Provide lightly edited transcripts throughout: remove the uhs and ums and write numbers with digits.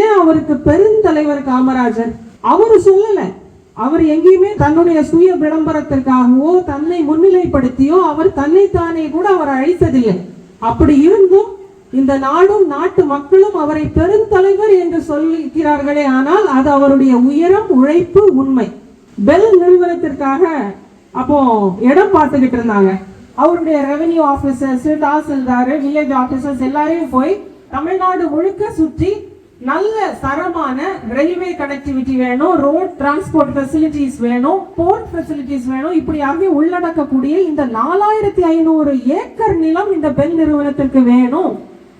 ஏன் அவருக்கு பெருந்தலைவர் காமராஜர்? அவரு சொல்லல, அவர் எங்கேயுமே தன்னுடைய சுய விளம்பரத்திற்காகவோ தன்னை முன்னிலைப்படுத்தியோ அவர் தன்னைத்தானே கூட அவர் அழைத்ததில்லை. அப்படி இருந்தும் இந்த நாடும் நாட்டு மக்களும் அவரை பெருந்தலைவர் என்று சொல்லிக்கிறார்களே, ஆனால் அது அவருடைய உயரம், உழைப்பு, உண்மை. பெல் நிறுவனத்திற்காக அப்போ இடம் பார்த்துக்கிட்டு இருந்தாங்க. அவருடைய revenue officers, tahsildar, village officers எல்லாரையும் போய் தமிழ்நாடு முழுக்க சுற்றி நல்ல தரமான ரயில்வே கனெக்டிவிட்டி வேணும், ரோட் டிரான்ஸ்போர்ட் ஃபெசிலிட்டிஸ் வேணும், போர்ட் ஃபெசிலிட்டிஸ் வேணும், இப்படியாக உள்ளடக்கக்கூடிய இந்த 4500 ஏக்கர் நிலம் இந்த பெல் நிறுவனத்திற்கு வேணும்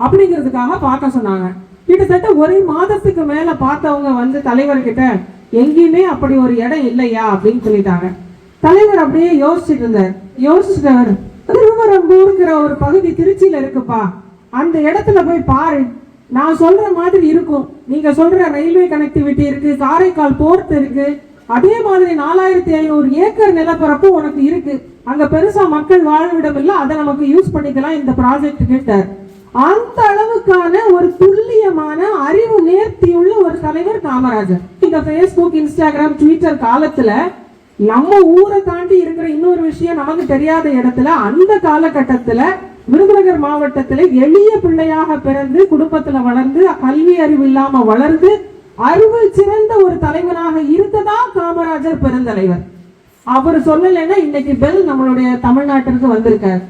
அப்படிங்கிறதுக்காக பார்க்க சொன்னாங்க. கிட்டத்தட்ட ஒரு மாதத்துக்கு மேல பார்த்தவங்க வந்து தலைவர்கிட்ட எங்கேயுமே அப்படி ஒரு இடம் இல்லையா அப்படின்னு சொல்லிட்டாங்க. தலைவர் அப்படியே யோசிச்சுட்டு இருந்தார். யோசிச்சுட்டவர், திருவரம்பூர்ங்கிற ஒரு பகுதி திருச்சியில இருக்குப்பா, அந்த இடத்துல போய் பாரு, நான் சொல்ற மாதிரி இருக்கும். நீங்க சொல்ற ரயில்வே கனெக்டிவிட்டி இருக்கு, காரைக்கால் போர்ட் இருக்கு, அதே மாதிரி 4500 ஏக்கர் நிலப்பரப்பு உனக்கு இருக்கு. அங்க பெருசா மக்கள் வாழ்விடம் இல்ல, அதை நமக்கு யூஸ் பண்ணிக்கலாம் இந்த ப்ராஜெக்ட் கிட்ட. அந்த அளவுக்கான ஒரு துல்லியமான அறிவு நேர்த்தியுள்ள ஒரு தலைவர் காமராஜர். இந்த பேஸ்புக், இன்ஸ்டாகிராம், ட்விட்டர் காலத்துல நம்ம ஊரை தாண்டி இருக்கிற இன்னொரு விஷயம் நமக்கு தெரியாத இடத்துல அந்த காலகட்டத்துல விருதுநகர் மாவட்டத்தில் எளிய பிள்ளையாக பிறந்து குடும்பத்துல வளர்ந்து கல்வி அறிவு இல்லாம வளர்ந்து அறிவில் சிறந்த ஒரு தலைவனாக இருந்ததா காமராஜர் பெருந்தலைவர். அவர் சொல்லலைன்னா இன்னைக்கு பெல் நம்மளுடைய தமிழ்நாட்டிற்கு வந்திருக்கார்.